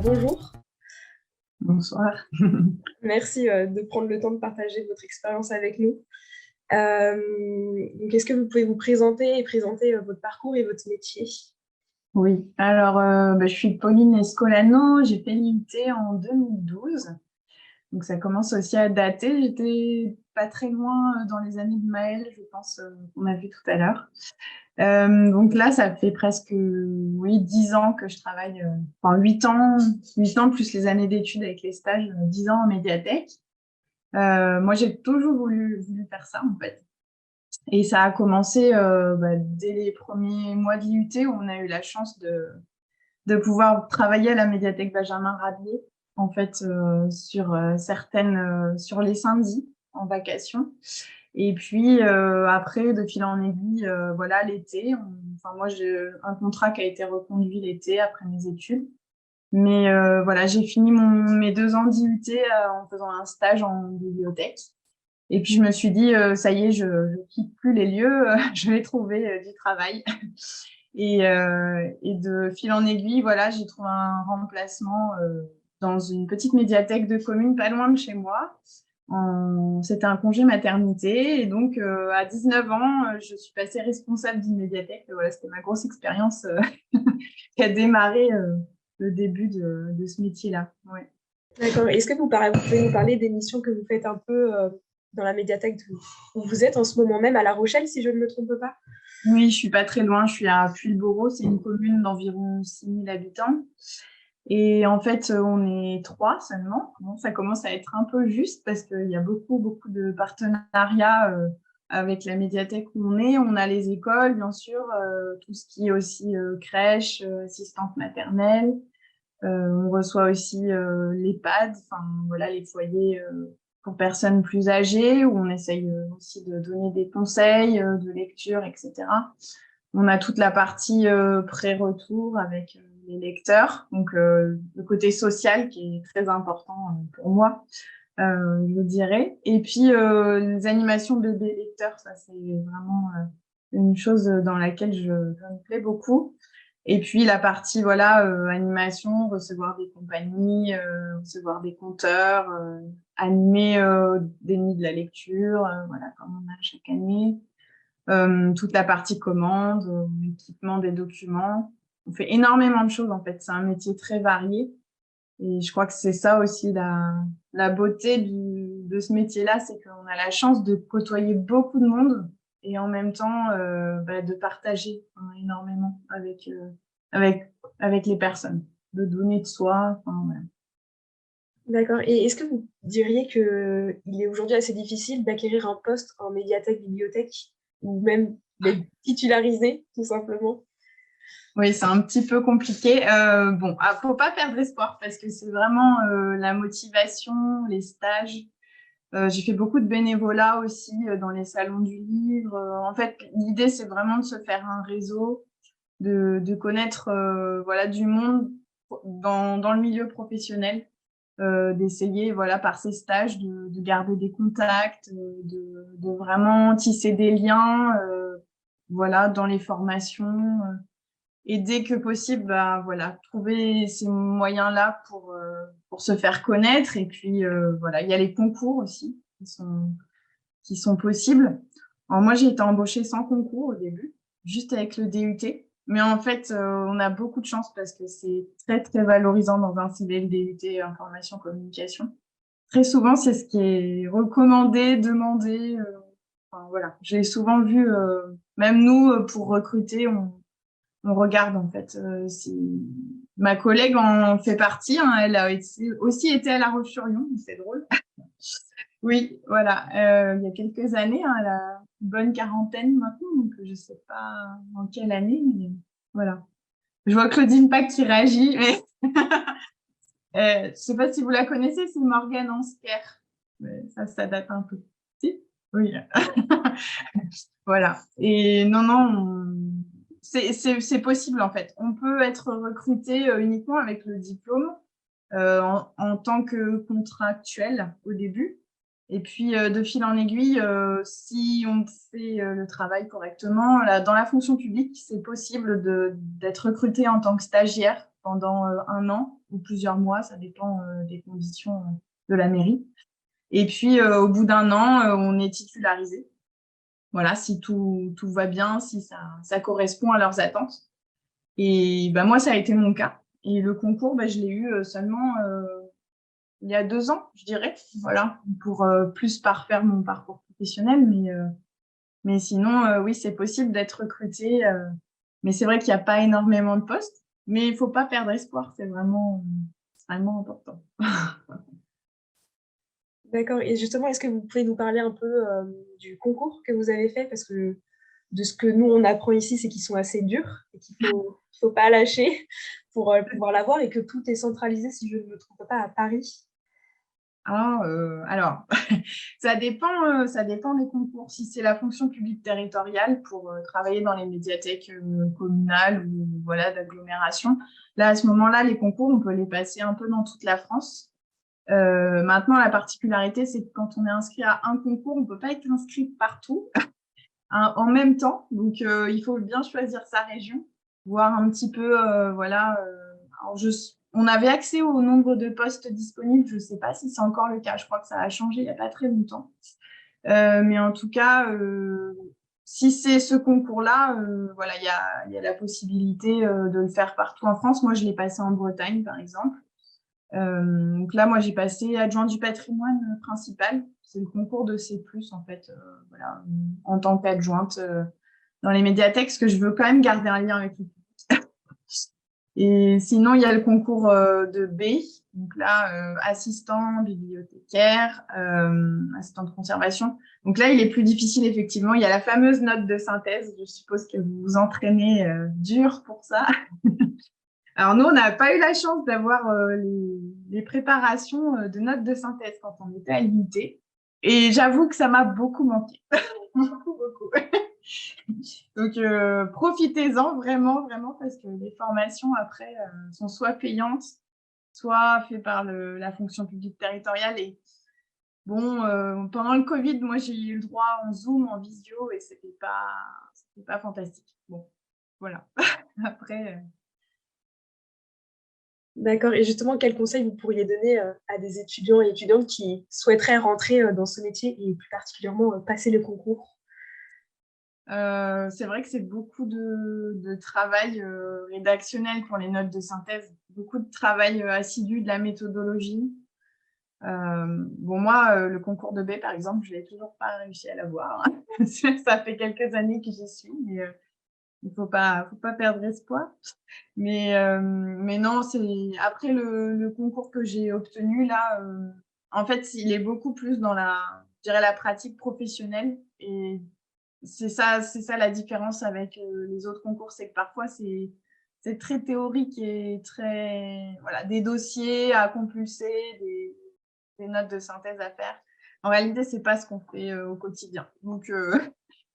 Bonjour, Bonsoir. merci de prendre le temps de partager votre expérience avec nous. Donc, est-ce que vous pouvez vous présenter et présenter votre parcours et votre métier? Oui, alors je suis Pauline Escolano, j'ai fait l'IUT en 2012, donc ça commence aussi à dater. J'étais pas très loin dans les années de Maëlle, je pense, qu'on a vu tout à l'heure. Donc là, ça fait presque, oui, 10 ans que je travaille, enfin 8 ans plus les années d'études avec les stages, 10 ans en médiathèque. Moi, j'ai toujours voulu faire ça, en fait. Et ça a commencé dès les premiers mois de l'IUT où on a eu la chance de pouvoir travailler à la médiathèque Benjamin Rabier, en fait, sur les samedis en vacation. Et puis après, de fil en aiguille, voilà, l'été. Enfin, moi, j'ai un contrat qui a été reconduit l'été après mes études. Mais voilà, j'ai fini mes 2 ans d'IUT en faisant un stage en bibliothèque. Et puis je me suis dit, ça y est, je quitte plus les lieux, je vais trouver du travail. Et de fil en aiguille, voilà, j'ai trouvé un remplacement dans une petite médiathèque de commune pas loin de chez moi. C'était un congé maternité. Et donc, à 19 ans, je suis passée responsable d'une médiathèque. Et voilà, c'était ma grosse expérience qui a démarré le début de ce métier-là. Ouais. D'accord. Est-ce que vous pouvez nous parler des missions que vous faites un peu dans la médiathèque où vous êtes en ce moment même à La Rochelle, si je ne me trompe pas? Oui, je suis pas très loin. Je suis à Puyles-Borough. C'est une commune d'environ 6 000 habitants. Et en fait, on est 3 seulement. Bon, ça commence à être un peu juste parce qu'il y a beaucoup de partenariats avec la médiathèque où on est. On a les écoles, bien sûr, tout ce qui est aussi crèche, assistante maternelle. On reçoit aussi l'EHPAD, enfin voilà, les foyers pour personnes plus âgées, où on essaye aussi de donner des conseils de lecture, etc. On a toute la partie pré-retour avec les lecteurs, donc le côté social qui est très important pour moi, je dirais. Et puis les animations bébés lecteurs, ça c'est vraiment une chose dans laquelle je me plais beaucoup. Et puis la partie voilà animation, recevoir des compagnies, recevoir des conteurs, animer des nuits de la lecture, voilà comme on a chaque année. Toute la partie commande, équipement des documents. On fait énormément de choses en fait. C'est un métier très varié. Et je crois que c'est ça aussi la beauté de ce métier-là, c'est qu'on a la chance de côtoyer beaucoup de monde et en même temps de partager énormément avec, avec les personnes, de donner de soi. Enfin, voilà. D'accord. Et est-ce que vous diriez qu'il est aujourd'hui assez difficile d'acquérir un poste en médiathèque, bibliothèque, ou même d'être titularisé, tout simplement? Oui, c'est un petit peu compliqué. Bon, faut pas perdre espoir parce que c'est vraiment la motivation, les stages. J'ai fait beaucoup de bénévolat aussi dans les salons du livre. En fait, l'idée, c'est vraiment de se faire un réseau, de connaître voilà, du monde dans le milieu professionnel, d'essayer voilà, par ces stages de garder des contacts, de vraiment tisser des liens voilà, dans les formations. Et dès que possible, bah, voilà, trouver ces moyens-là pour se faire connaître. Et puis, voilà, il y a les concours aussi qui sont possibles. Alors, moi, j'ai été embauchée sans concours au début, juste avec le DUT. Mais en fait, on a beaucoup de chance parce que c'est très valorisant dans un CDL DUT information communication. Très souvent, c'est ce qui est recommandé, demandé. Enfin, voilà, j'ai souvent vu, même nous, pour recruter, on regarde en fait. Ma collègue en fait partie, hein, elle a aussi été à La Roche-sur-Yon, c'est drôle. Oui, voilà, il y a quelques années, hein, elle a une bonne quarantaine maintenant, donc je sais pas en quelle année, mais voilà. Je vois Claudine Pack qui réagit, mais je sais pas si vous la connaissez, c'est Morgane Ansker. Mais ça date un peu. Si? Oui. Voilà. Et non, c'est possible en fait. On peut être recruté uniquement avec le diplôme en tant que contractuel au début. Et puis, de fil en aiguille, si on fait le travail correctement, là, dans la fonction publique, c'est possible d'être recruté en tant que stagiaire pendant 1 an ou plusieurs mois, ça dépend des conditions de la mairie. Et puis, au bout d'1 an, on est titularisé. Voilà, si tout va bien, si ça correspond à leurs attentes. Et bah, moi, ça a été mon cas. Et le concours, bah, je l'ai eu seulement il y a 2 ans, je dirais. Voilà, pour plus parfaire mon parcours professionnel. Mais sinon, oui, c'est possible d'être recruté. Mais c'est vrai qu'il n'y a pas énormément de postes. Mais il ne faut pas perdre espoir, c'est vraiment important. D'accord. Et justement, est-ce que vous pouvez nous parler un peu du concours que vous avez fait? Parce que de ce que nous, on apprend ici, c'est qu'ils sont assez durs et qu'il faut pas lâcher pour pouvoir l'avoir et que tout est centralisé, si je ne me trompe pas, à Paris. Alors, ça dépend des concours. Si c'est la fonction publique territoriale pour travailler dans les médiathèques communales ou voilà, d'agglomération, là, à ce moment-là, les concours, on peut les passer un peu dans toute la France. Maintenant, la particularité, c'est que quand on est inscrit à un concours, on ne peut pas être inscrit partout en même temps. Donc, il faut bien choisir sa région, voir un petit peu, voilà. Alors on avait accès au nombre de postes disponibles. Je ne sais pas si c'est encore le cas. Je crois que ça a changé il n'y a pas très longtemps. Mais en tout cas, si c'est ce concours-là, voilà, il y a la possibilité de le faire partout en France. Moi, je l'ai passé en Bretagne, par exemple. Donc là, moi, j'ai passé adjoint du patrimoine principal. C'est le concours de C+, en fait, voilà, en tant qu'adjointe dans les médiathèques, parce que je veux quand même garder un lien avec le public. Et sinon, il y a le concours de B. Donc là, assistant bibliothécaire, assistant de conservation. Donc là, il est plus difficile, effectivement. Il y a la fameuse note de synthèse. Je suppose que vous vous entraînez dur pour ça. Alors nous, on n'a pas eu la chance d'avoir les préparations de notes de synthèse quand on était à l'IUT. Et j'avoue que ça m'a beaucoup manqué. Beaucoup, beaucoup. Donc, profitez-en vraiment, vraiment, parce que les formations, après, sont soit payantes, soit faites par la fonction publique territoriale. Et bon, pendant le Covid, moi, j'ai eu le droit en Zoom, en visio, et c'était pas fantastique. Bon, voilà. Après... D'accord. Et justement, quel conseil vous pourriez donner à des étudiants et étudiantes qui souhaiteraient rentrer dans ce métier et plus particulièrement passer le concours? C'est vrai que c'est beaucoup de travail rédactionnel pour les notes de synthèse, beaucoup de travail assidu de la méthodologie. Bon, moi, le concours de B, par exemple, je n'ai toujours pas réussi à l'avoir. Ça fait quelques années que j'y suis, mais il ne faut pas perdre espoir. Mais non, après le concours que j'ai obtenu, là, en fait, il est beaucoup plus dans je dirais, la pratique professionnelle. Et c'est ça la différence avec les autres concours, c'est que parfois, c'est très théorique et très, voilà, des dossiers à compulser, des notes de synthèse à faire. En réalité, c'est pas ce qu'on fait au quotidien. Donc,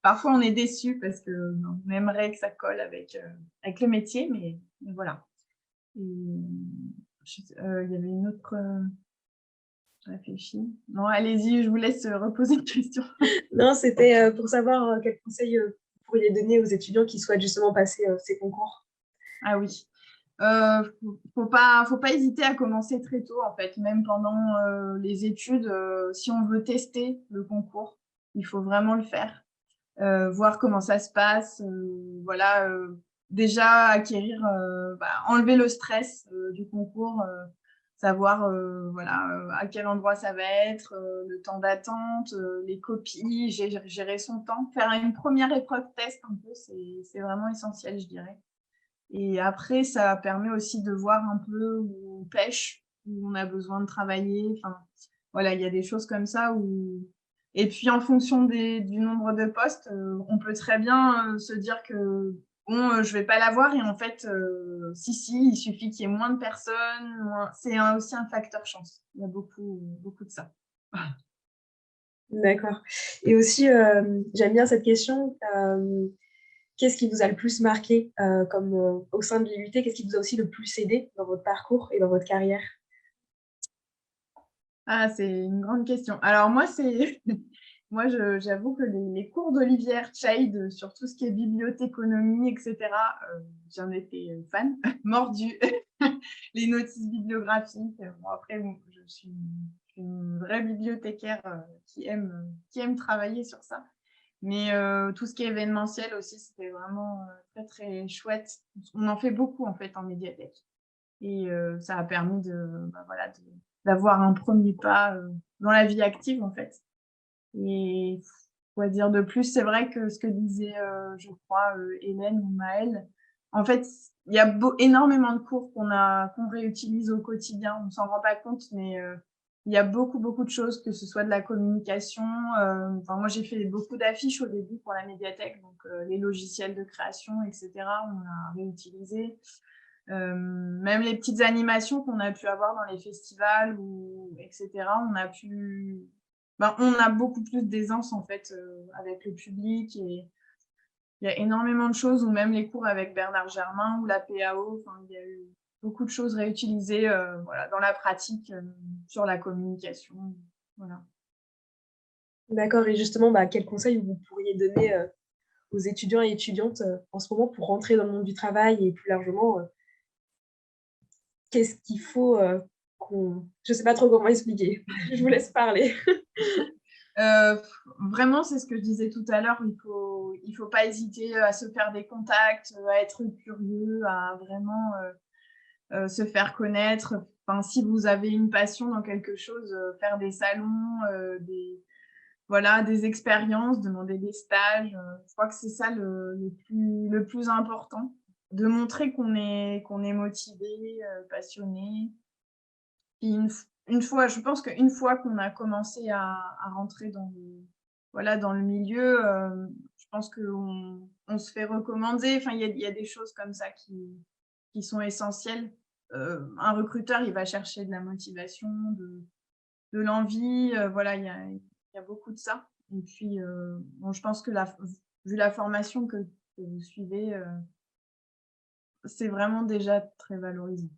parfois, on est déçu parce qu'on aimerait que ça colle avec le métier, mais voilà. Il y avait une autre... je réfléchis. Non, allez-y, je vous laisse reposer une question. Non, c'était pour savoir quel conseil vous pourriez donner aux étudiants qui souhaitent justement passer ces concours. Ah oui. Faut pas hésiter à commencer très tôt, en fait, même pendant les études. Si on veut tester le concours, il faut vraiment le faire. Voir comment ça se passe, voilà, déjà acquérir, enlever le stress du concours, savoir voilà, à quel endroit ça va être, le temps d'attente, les copies, gérer son temps. Faire une première épreuve test un peu, c'est vraiment essentiel, je dirais. Et après, ça permet aussi de voir un peu où on pêche, où on a besoin de travailler. Enfin, voilà, il y a des choses comme ça où... Et puis, en fonction du nombre de postes, on peut très bien se dire que bon, je vais pas l'avoir. Et en fait, si, il suffit qu'il y ait moins de personnes. C'est aussi un facteur chance. Il y a beaucoup, beaucoup de ça. D'accord. Et aussi, j'aime bien cette question. Qu'est-ce qui vous a le plus marqué comme, au sein de l'IUT? Qu'est-ce qui vous a aussi le plus aidé dans votre parcours et dans votre carrière? Ah, c'est une grande question. Alors moi, Moi, j'avoue que les cours d'Olivier Ertscheid sur tout ce qui est bibliothéconomie, etc., j'en étais fan, mordue. Les notices bibliographiques. Bon, après, je suis une vraie bibliothécaire qui aime travailler sur ça. Mais tout ce qui est événementiel aussi, c'était vraiment très, très chouette. On en fait beaucoup, en fait, en médiathèque. Et ça a permis d'avoir un premier pas dans la vie active, en fait. Et quoi dire de plus? C'est vrai que ce que disait, je crois, Hélène ou Maëlle, en fait, il y a énormément de cours qu'on réutilise au quotidien. On s'en rend pas compte, mais il y a beaucoup, beaucoup de choses, que ce soit de la communication. Enfin, moi, j'ai fait beaucoup d'affiches au début pour la médiathèque, donc les logiciels de création, etc., on a réutilisé. Même les petites animations qu'on a pu avoir dans les festivals, etc., on a beaucoup plus d'aisance en fait avec le public, et il y a énormément de choses, ou même les cours avec Bernard Germain ou la PAO, enfin, il y a eu beaucoup de choses réutilisées dans la pratique sur la communication. Voilà. D'accord. Et justement, quels conseils vous pourriez donner aux étudiants et étudiantes en ce moment pour rentrer dans le monde du travail et plus largement, qu'est-ce qu'il faut qu'on... Je ne sais pas trop comment expliquer. Je vous laisse parler. Vraiment, c'est ce que je disais tout à l'heure, il faut pas hésiter à se faire des contacts, à être curieux, à vraiment se faire connaître. Enfin, si vous avez une passion dans quelque chose, faire des salons, des expériences, demander des stages. Je crois que c'est ça le plus important, de montrer qu'on est motivé, passionné. Puis je pense qu'une fois qu'on a commencé à rentrer dans le milieu, je pense qu'on se fait recommander. Enfin, il y a des choses comme ça qui sont essentielles. Un recruteur, il va chercher de la motivation, de l'envie. Il y a beaucoup de ça. Et puis, je pense que vu la formation que vous suivez, c'est vraiment déjà très valorisant.